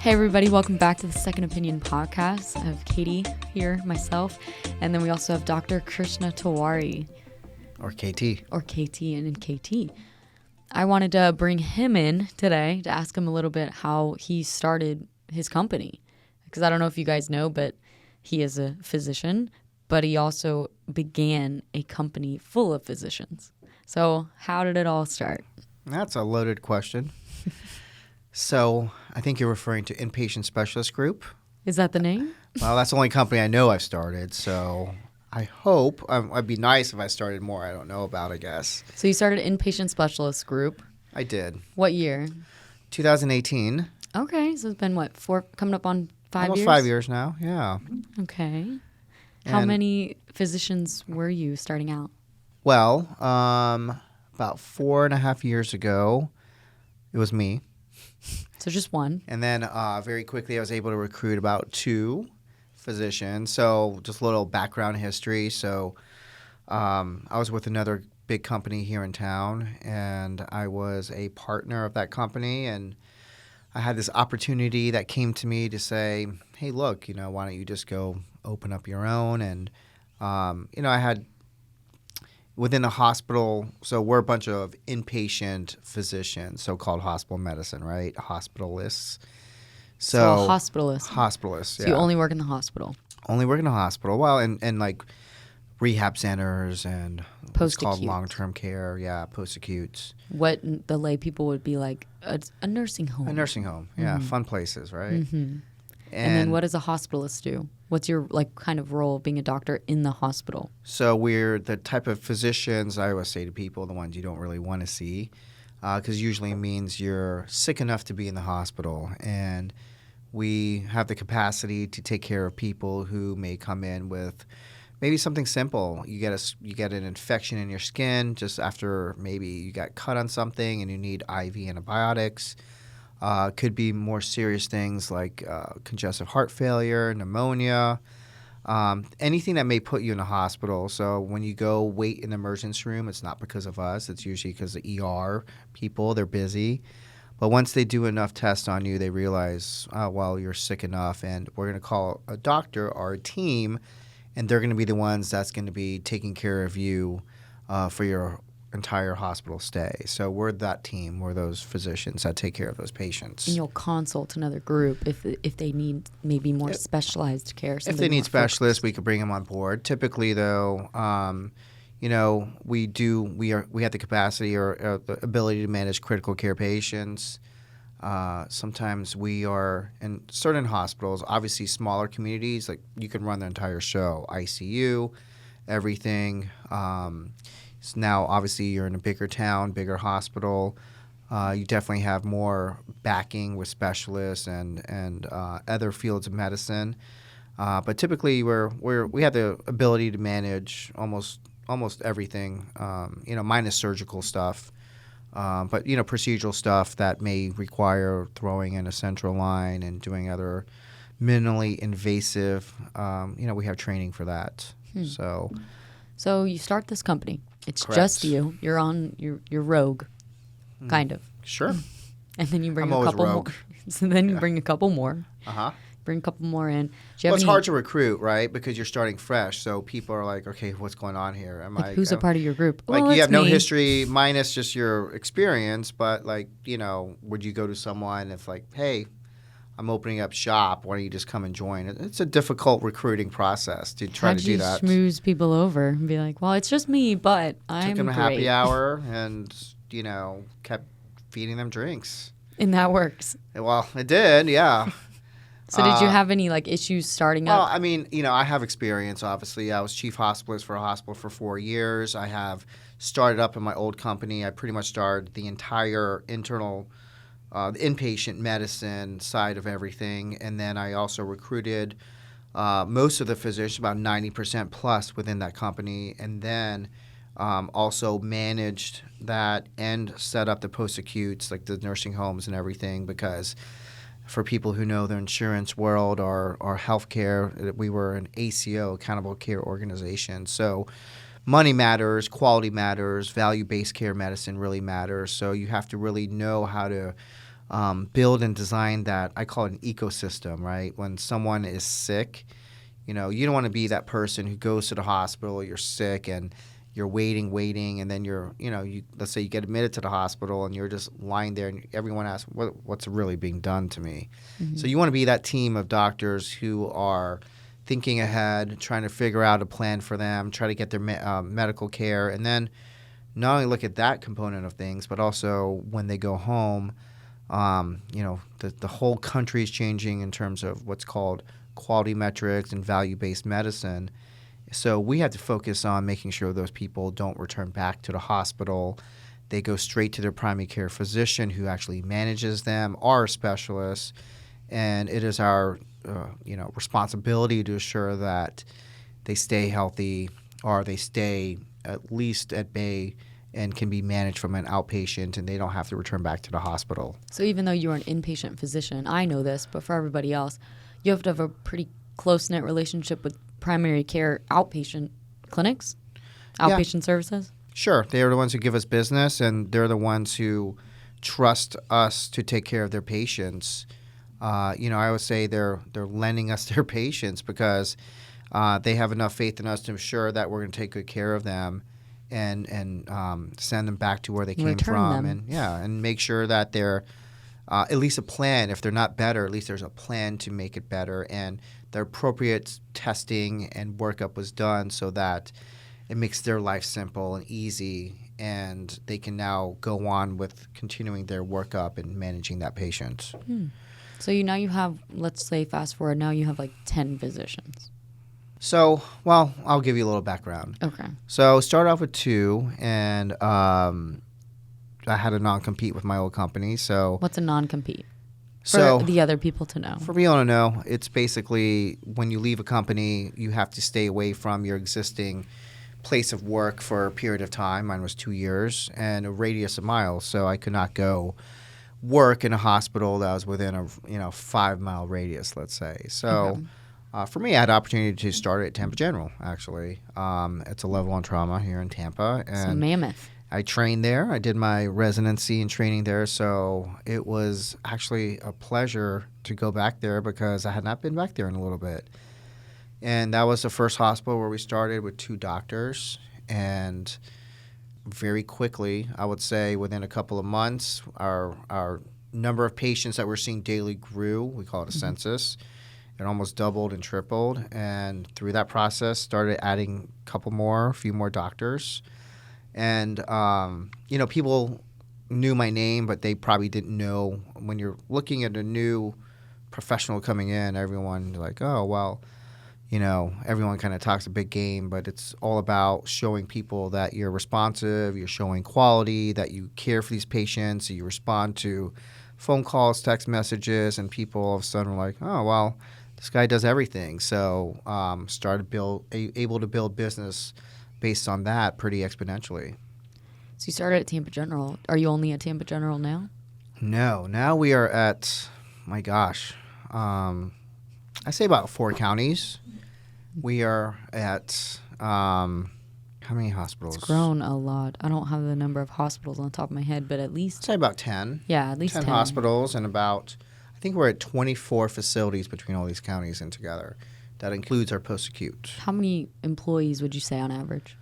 Hey everybody, welcome back to the Second Opinion podcast. I have Katie here, myself, and then we also have Dr. Krishna Tewari. Or KT. Or KT and KT. I wanted to bring him in today to ask him a little bit how he started his company. Because I don't know if you guys know, but he is a physician, but he also began a company full of physicians. So how did it all start? That's a loaded question. So I think you're referring to Inpatient Specialists Group. Is that the name? Well, that's the only company I know I've started. So I hope it'd be nice if I started more. I don't know about, I guess. So you started Inpatient Specialists Group. I did. What year? 2018. Okay, so it's been what, coming up on 5 years? Almost 5 years now, yeah. Okay. How many physicians were you starting out? Well, about 4.5 years ago, it was me. So just one. And then very quickly I was able to recruit about 2 physicians. So just a little background history. So I was with another big company here in town, and I was a partner of that company. And I had this opportunity that came to me to say, hey, look, why don't you just go open up your own? And, I had within the hospital, so we're a bunch of inpatient physicians, so-called hospital medicine, right? Hospitalists. So a hospitalist. Hospitalists, yeah. So you only work in the hospital. Only work in the hospital. Well, and like rehab centers and what's called long-term care, post-acutes. What the lay people would be like a nursing home. A nursing home, yeah. Fun places, right? Mm-hmm. And then what does a hospitalist do? What's your kind of role being a doctor in the hospital? So we're the type of physicians, I always say to people, the ones you don't really want to see, because usually it means you're sick enough to be in the hospital. And we have the capacity to take care of people who may come in with maybe something simple. You get an infection in your skin just after maybe you got cut on something and you need IV antibiotics. Could be more serious things like congestive heart failure, pneumonia, anything that may put you in the hospital. So when you go wait in the emergency room, it's not because of us. It's usually because the ER people, they're busy. But once they do enough tests on you, they realize, oh, well, you're sick enough, and we're going to call a doctor or a team, and they're going to be the ones that's going to be taking care of you for your entire hospital stay. So we're that team. We're those physicians that take care of those patients. And you'll consult another group if they need maybe more specialized care. If they need specialists, we could bring them on board. Typically, though, we have the capacity or the ability to manage critical care patients. Sometimes we are in certain hospitals, obviously smaller communities, like you can run the entire show, ICU, everything. Now, obviously, you're in a bigger town, bigger hospital. You definitely have more backing with specialists and other fields of medicine. But typically, we have the ability to manage almost everything, minus surgical stuff. But procedural stuff that may require throwing in a central line and doing other minimally invasive. We have training for that. So you start this company. It's Correct. Just you. You're on your rogue, kind of. Sure. And then you bring I'm a couple rogue. more. So then you bring a couple more. Uh-huh. Bring a couple more in. It's hard to recruit, right? Because you're starting fresh. So people are like, okay, what's going on here? Who's a part of your group? Like well, you have no me. history minus just your experience, but would you go to someone if like, hey, I'm opening up shop. Why don't you just come and join? It's a difficult recruiting process to try to do that. How'd you schmooze people over and be like, well, it's just me, but I'm Took them a great. happy hour and, kept feeding them drinks. And that works. Well, it did, yeah. So did you have any issues starting up? Well, I mean, I have experience, obviously. I was chief hospitalist for a hospital for 4 years. I have started up in my old company. I pretty much started the entire internal the inpatient medicine side of everything. And then I also recruited most of the physicians, about 90% plus within that company. And then also managed that and set up the post-acutes, like the nursing homes and everything, because for people who know the insurance world or healthcare, we were an ACO, Accountable Care Organization. So money matters, quality matters, value-based care medicine really matters. So you have to really know how to build and design that, I call it an ecosystem, right? When someone is sick, you don't want to be that person who goes to the hospital, you're sick, and you're waiting, and then let's say you get admitted to the hospital and you're just lying there and everyone asks, what's really being done to me? Mm-hmm. So you want to be that team of doctors who are thinking ahead, trying to figure out a plan for them, try to get their medical care, and then not only look at that component of things, but also when they go home, the whole country is changing in terms of what's called quality metrics and value-based medicine. So we have to focus on making sure those people don't return back to the hospital. They go straight to their primary care physician who actually manages them, our specialists, and it is our responsibility to assure that they stay healthy or they stay at least at bay and can be managed from an outpatient and they don't have to return back to the hospital. So even though you're an inpatient physician, I know this, but for everybody else, you have to have a pretty close-knit relationship with primary care outpatient clinics, outpatient services? Sure. They're the ones who give us business, and they're the ones who trust us to take care of their patients. I always say they're lending us their patients because they have enough faith in us to ensure that we're going to take good care of them and send them back to where they came from. And make sure that they're at least a plan. If they're not better, at least there's a plan to make it better. And the appropriate testing and workup was done so that it makes their life simple and easy, and they can now go on with continuing their workup and managing that patient. So now you have, let's say, fast forward, now you have like 10 physicians. So, well, I'll give you a little background. Okay. So start off with 2, and I had a non-compete with my old company. So what's a non-compete? For the other people to know. For people to know, it's basically when you leave a company, you have to stay away from your existing place of work for a period of time. Mine was 2 years and a radius of miles, so I could not go work in a hospital that was within a 5-mile radius, let's say. So for me, I had the opportunity to start at Tampa General, actually. It's a level 1 trauma here in Tampa. And so mammoth. I trained there. I did my residency and training there, so it was actually a pleasure to go back there because I had not been back there in a little bit. And that was the first hospital where we started with 2 doctors, and very quickly, I would say within a couple of months, our number of patients that we're seeing daily grew. We call it a census. It almost doubled and tripled, and through that process, started adding a few more doctors. And, people knew my name, but they probably didn't know. When you're looking at a new professional coming in, everyone's like, oh, well, everyone kind of talks a big game, but it's all about showing people that you're responsive, you're showing quality, that you care for these patients, that you respond to phone calls, text messages, and people all of a sudden were like, oh, well, this guy does everything. So able to build business based on that pretty exponentially. So you started at Tampa General. Are you only at Tampa General now? No. Now we are at, my gosh, I say about 4 counties. We are at, how many hospitals? It's grown a lot. I don't have the number of hospitals on the top of my head, but at least... I'd say about 10. Yeah, at least 10 hospitals, and I think we're at 24 facilities between all these counties and together. That includes our post-acute. How many employees would you say on average?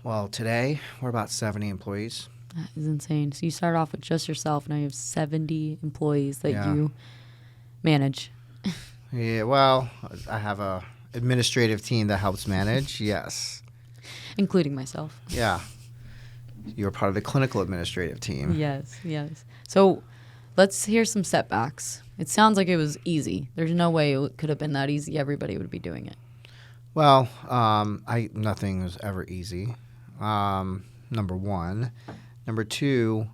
Well, today we're about 70 employees. That is insane. So you started off with just yourself. Now you have 70 employees that you manage. Yeah, well, I have a administrative team that helps manage, yes. Including myself. Yeah. You're part of the clinical administrative team. Yes. So let's hear some setbacks. It sounds like it was easy. There's no way it could have been that easy. Everybody would be doing it. Well, nothing was ever easy. Number one. Number two,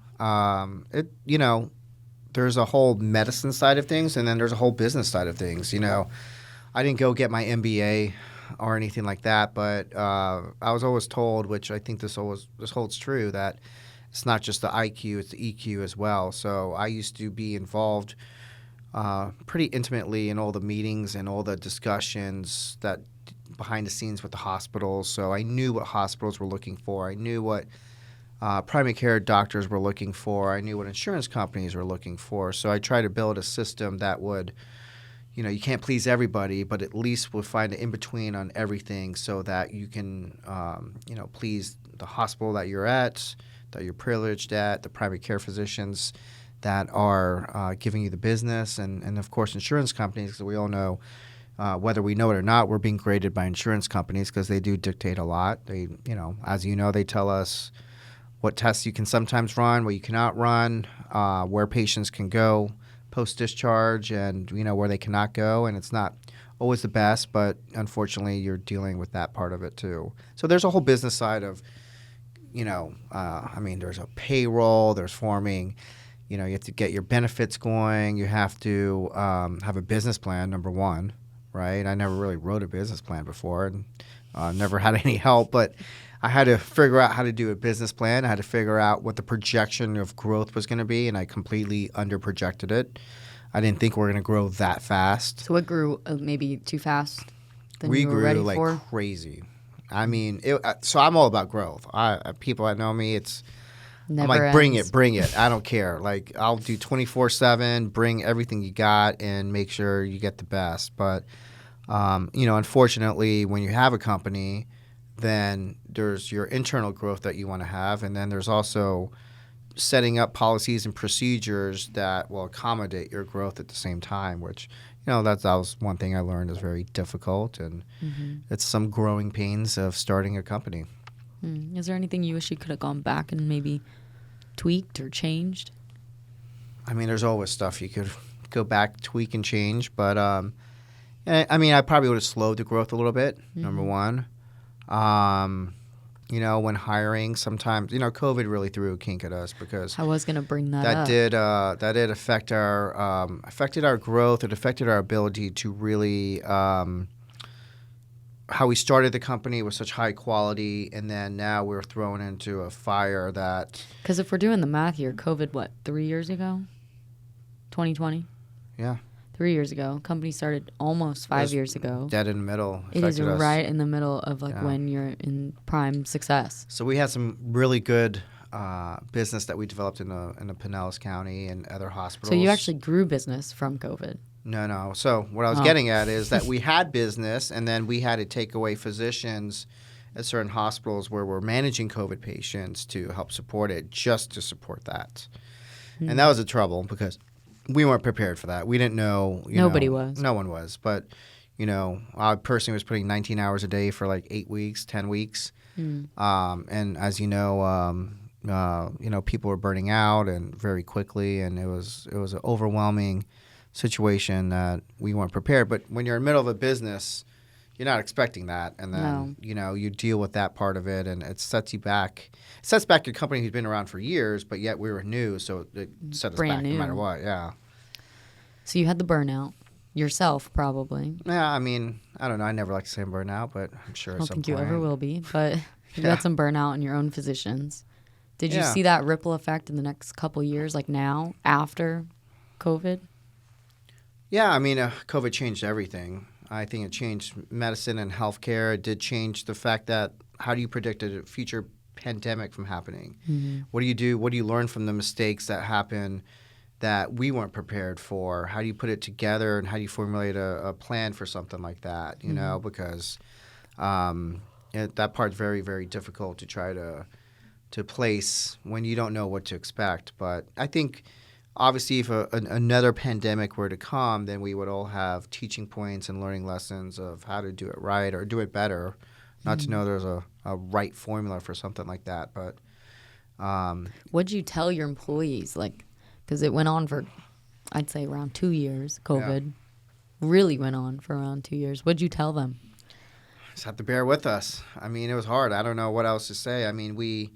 there's a whole medicine side of things, and then there's a whole business side of things. I didn't go get my MBA or anything like that, but I was always told, which I think this holds true, that it's not just the IQ, it's the EQ as well. So I used to be involved pretty intimately in all the meetings and all the discussions that behind the scenes with the hospitals. So I knew what hospitals were looking for. I knew what primary care doctors were looking for. I knew what insurance companies were looking for. So I tried to build a system that would, you can't please everybody, but at least we'll find an in-between on everything so that you can, please the hospital that you're at, that you're privileged at, the primary care physicians that are giving you the business, and of course, insurance companies, because we all know, whether we know it or not, we're being graded by insurance companies because they do dictate a lot. They, as you know, they tell us what tests you can sometimes run, what you cannot run, where patients can go post-discharge, and where they cannot go. And it's not always the best, but unfortunately, you're dealing with that part of it too. So there's a whole business side of, there's a payroll, there's forming. You have to get your benefits going. You have to have a business plan, number one, right? I never really wrote a business plan before, and never had any help, but I had to figure out how to do a business plan. I had to figure out what the projection of growth was going to be, and I completely under-projected it. I didn't think we were going to grow that fast. So what grew maybe too fast than we you were grew ready like for? crazy. I mean, so I'm all about growth. People that know me, I'm like, Ends. bring it. I don't care. Like, I'll do 24/7, bring everything you got, and make sure you get the best. But, unfortunately, when you have a company, then there's your internal growth that you want to have, and then there's also setting up policies and procedures that will accommodate your growth at the same time, which, that was one thing I learned is very difficult, and it's some growing pains of starting a company. Is there anything you wish you could have gone back and maybe tweaked or changed? I mean, there's always stuff you could go back, tweak, and change, but I probably would have slowed the growth a little bit, number one. When hiring, sometimes, COVID really threw a kink at us because I was going to bring that up. That did affect affected our growth. It affected our ability to really, how we started the company with such high quality, and then now we're thrown into a fire that. Because if we're doing the math here, COVID, 3 years ago? 2020? Yeah. 3 years ago. Company started almost 5 years ago. Dead in the middle. It is us. right in the middle of when you're in prime success. So we had some really good business that we developed in the Pinellas County and other hospitals. So you actually grew business from COVID. No. So what I was getting at is that we had business, and then we had to take away physicians at certain hospitals where we're managing COVID patients to help support it, just to support that. And that was a trouble because we weren't prepared for that. We didn't know. Nobody was. No one was. But, I personally was putting 19 hours a day for like 8 weeks, 10 weeks. And as people were burning out and very quickly, and it was an overwhelming situation that we weren't prepared. But when you're in the middle of a business, you're not expecting that, and then you deal with that part of it, and it sets you back. It sets back a company who's been around for years, but yet we were new, so it set us back no matter what. Yeah. So you had the burnout yourself, probably. Yeah, I mean, I don't know. I never like to say I'm burnout, but I'm sure. I don't think you ever will be, but you got some burnout in your own physicians. Did you see that ripple effect in the next couple years, like now after COVID? Yeah, I mean, COVID changed everything. I think it changed medicine and healthcare. It did change the fact that how do you predict a future pandemic from happening? What do you do? What do you learn from the mistakes that happen that we weren't prepared for? How do you put it together, and how do you formulate a plan for something like that? Because that part's very, very difficult to try to place when you don't know what to expect. But I think obviously if another pandemic were to come, then we would all have teaching points and learning lessons of how to do it right or do it better. Not to know there's a right formula for something like that. But what'd you tell your employees? Because it went on for, I'd say, around 2 years. COVID really went on for around 2 years. What'd you tell them? Just have to bear with us. I mean, it was hard. I don't know what else to say. I mean, we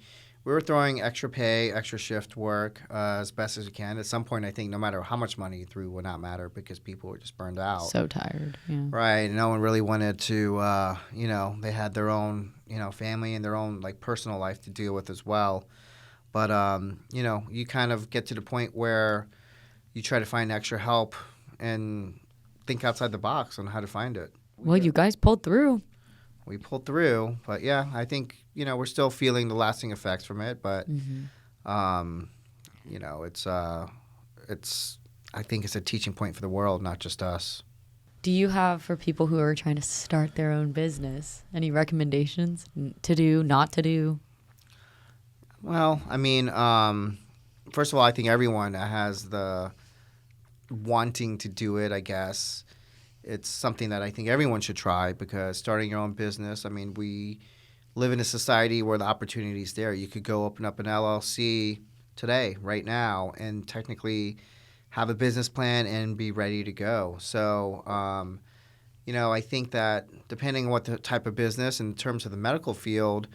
were throwing extra pay, extra shift work as best as we can. At some point, I think no matter how much money you threw would not matter because people were just burned out. So tired. Yeah. Right. No one really wanted to, they had their own, family and their own personal life to deal with as well. But, you kind of get to the point where you try to find extra help and think outside the box on how to find it. Well, you guys pulled through. we pulled through. But yeah, I think, we're still feeling the lasting effects from it. But, I think it's a teaching point for the world, not just us. Do you have, for people who are trying to start their own business, any recommendations to do, not to do? Well, I mean, first of all, I think everyone has the wanting to do it, I guess. It's something that I think everyone should try, because starting your own business, I mean, we live in a society where the opportunity is there. You could go open up an LLC today, right now, and technically have a business plan and be ready to go. So, I think that depending on what the type of business, in terms of the medical field,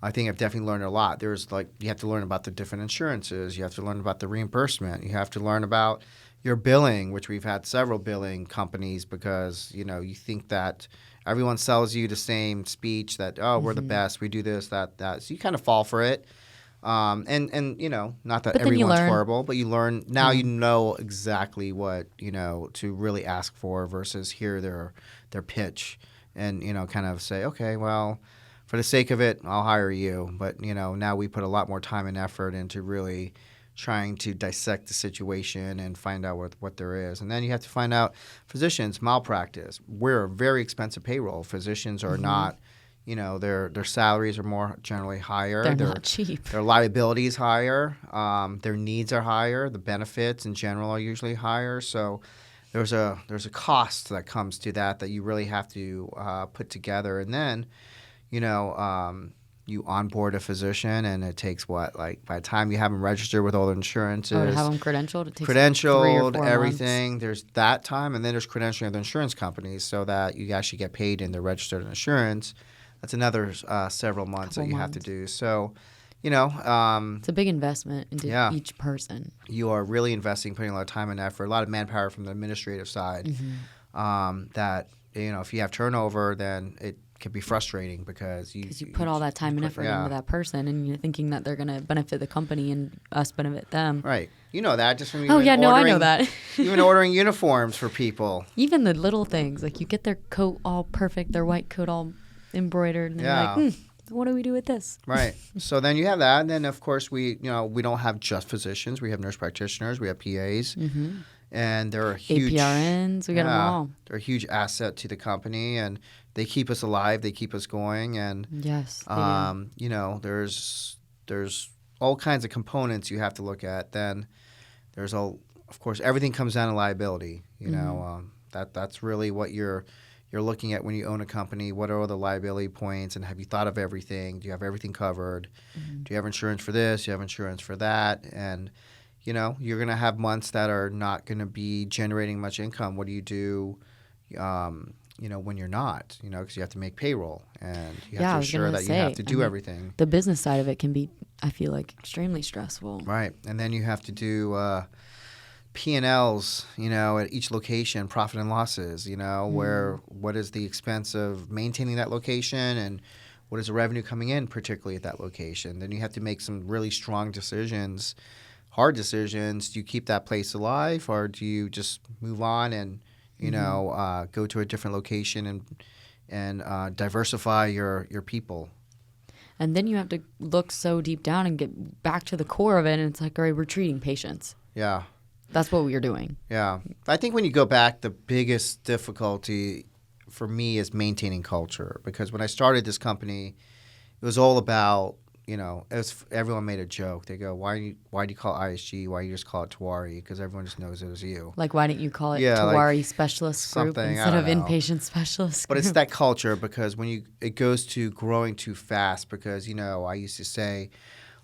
I think I've definitely learned a lot. You have to learn about the different insurances. You have to learn about the reimbursement. You have to learn about your billing, which we've had several billing companies, because, you think that everyone sells you the same speech that, oh, we're the best, we do this, that. So you kind of fall for it. Not that everyone's horrible, but you learn. Now you know exactly what, to really ask for versus hear their pitch and, kind of say, okay, well, for the sake of it, I'll hire you. But, now we put a lot more time and effort into really trying to dissect the situation and find out what there is. And then you have to find out physicians, malpractice. We're a very expensive payroll. Physicians are not, their salaries are more generally higher. They're not cheap. Their liability is higher. Their needs are higher. The benefits in general are usually higher. So there's a cost that comes to that you really have to put together. And then, you onboard a physician, and it takes by the time you have them registered with all the insurances. Oh, to have them credentialed? It takes credentialed, 3 or 4 everything. months. There's that time, and then there's credentialing of the insurance companies so that you actually get paid in the registered insurance. That's another several months that you have to do. So, it's a big investment into each person. You are really investing, putting a lot of time and effort, a lot of manpower from the administrative side. That, if you have turnover, then it can be frustrating because you put all that time and effort into that person, and you're thinking that they're going to benefit the company and us benefit them. Right. You know that just from I know that. Even ordering uniforms for people. Even the little things, like you get their coat all perfect, their white coat all embroidered, and they're like, what do we do with this? Right. So then you have that, and then of course we don't have just physicians. We have nurse practitioners, we have PAs, and they're a huge APRNs. We got them all. They're a huge asset to the company, and they keep us alive. They keep us going, and yes, there's all kinds of components you have to look at. Then there's of course everything comes down to liability. That's really what you're looking at when you own a company. What are all the liability points, and have you thought of everything? Do you have everything covered? Do you have insurance for this? Do you have insurance for that? And you're going to have months that are not going to be generating much income. What do you do, when you're not, because you have to make payroll, and you have to ensure that you have to do everything. The business side of it can be, I feel like, extremely stressful. Right. And then you have to do P&Ls, at each location, profit and losses, what is the expense of maintaining that location, and what is the revenue coming in, particularly at that location. Then you have to make some really strong decisions, hard decisions. Do you keep that place alive, or do you just move on and, go to a different location and diversify your people? And then you have to look so deep down and get back to the core of it, and it's like, all right, we're treating patients. Yeah. That's what we're doing. Yeah. I think when you go back, the biggest difficulty for me is maintaining culture, because when I started this company, it was all about, everyone made a joke. They go, why do you call it ISG? Why do you just call it Tewari? Because everyone just knows it was you. Like, why didn't you call it Tewari Specialists Group instead of Inpatient Specialists Group? But it's that culture, because it goes to growing too fast, because, I used to say,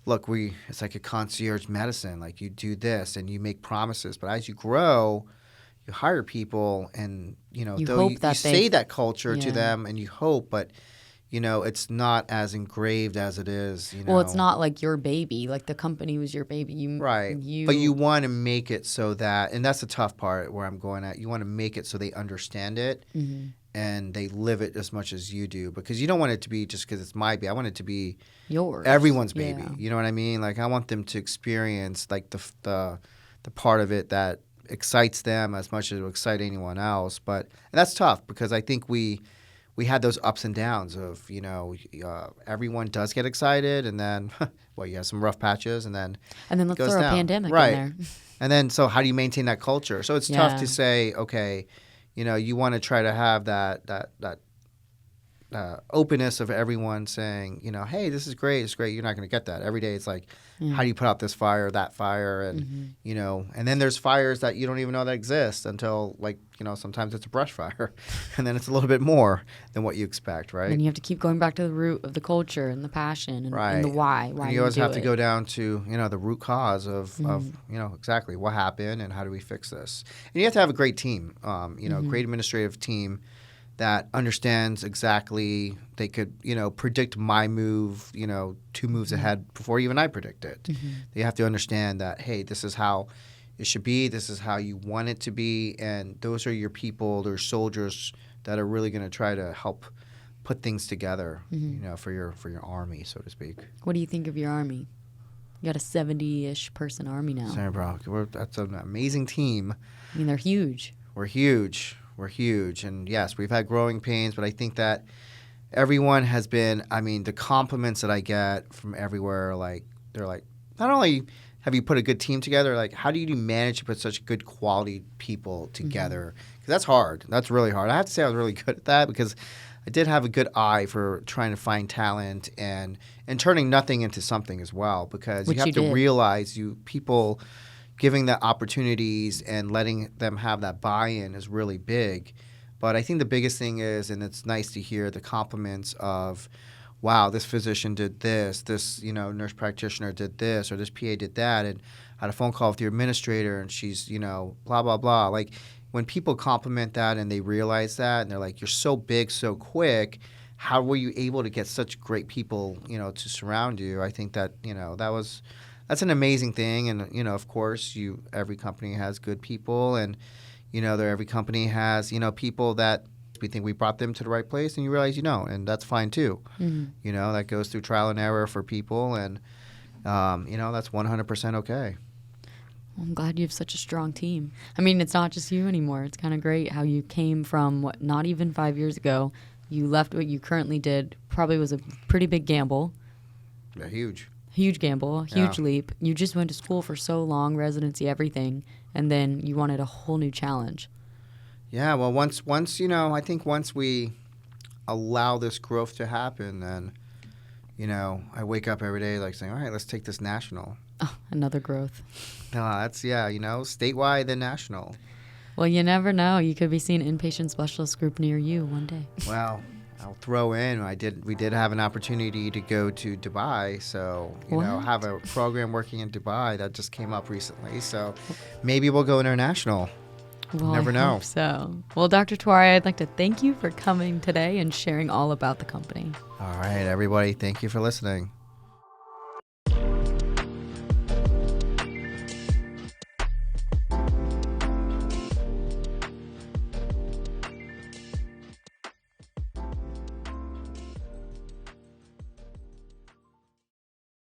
look, it's like a concierge medicine. Like, you do this and you make promises, but as you grow, you hire people, and you say that culture to them, and you hope, but it's not as engraved as it is. Well, it's not like your baby. Like, the company was your baby. Right. But you want to make it so that, and that's the tough part where I'm going at. You want to make it so they understand it, and they live it as much as you do, because you don't want it to be just because it's my baby. I want it to be yours, everyone's baby. Yeah. You know what I mean? Like, I want them to experience like the part of it that excites them as much as it will excite anyone else. And that's tough, because I think we we had those ups and downs of, everyone does get excited, and then, well, you have some rough patches, and then let's goes throw down. a pandemic Right. in there. And then, so how do you maintain that culture? So it's tough to say, okay, you want to try to have that openness of everyone saying, hey, this is great, it's great. You're not going to get that every day. It's like, how do you put out this fire, that fire, and and then there's fires that you don't even know that exist until, like, sometimes it's a brush fire, and then it's a little bit more than what you expect, right? And you have to keep going back to the root of the culture and the passion and the why. Why you always have to it. go down to the root cause of exactly what happened and how do we fix this. And you have to have a great team, great administrative team that understands exactly. They could predict my move 2 moves ahead before even I predict it. They have to understand that, hey, this is how it should be, this is how you want it to be, and those are your people, they're soldiers that are really going to try to help put things together for your army, so to speak. What do you think of your army? You got a 70-ish person army now. Sorry, bro. That's an amazing team. I mean, they're huge. We're huge. And yes, we've had growing pains, but I think that everyone has been, the compliments that I get from everywhere, they're like, not only have you put a good team together, like, how do you manage to put such good quality people together? Because that's hard. That's really hard. I have to say I was really good at that because I did have a good eye for trying to find talent and turning nothing into something as well, because you have to realize people giving the opportunities and letting them have that buy-in is really big. But I think the biggest thing is, and it's nice to hear the compliments of, wow, this physician did this nurse practitioner did this, or this PA did that, and I had a phone call with your administrator, and she's, blah, blah, blah. Like, when people compliment that and they realize that, and they're like, you're so big so quick, how were you able to get such great people, to surround you? I think that, that's an amazing thing. And, of course, every company has good people, and, every company has, people that we think we brought them to the right place, and you realize and that's fine too. That goes through trial and error for people, and, that's 100% okay. I'm glad you have such a strong team. I mean, it's not just you anymore. It's kind of great how you came from not even 5 years ago. You left what you currently did. Probably was a pretty big gamble. Yeah, huge. Huge gamble, huge leap. You just went to school for so long, residency, everything, and then you wanted a whole new challenge. Yeah, well, once I think once we allow this growth to happen, then, I wake up every day saying, all right, let's take this national. Oh, another growth. No, that's, statewide then national. Well, you never know. You could be seeing Inpatient Specialists Group near you one day. Well, I'll throw in, we did have an opportunity to go to Dubai, so, have a program working in Dubai that just came up recently, so maybe we'll go international. Well, never know. I hope so. Well, Dr. Tewari, I'd like to thank you for coming today and sharing all about the company. All right, everybody, thank you for listening.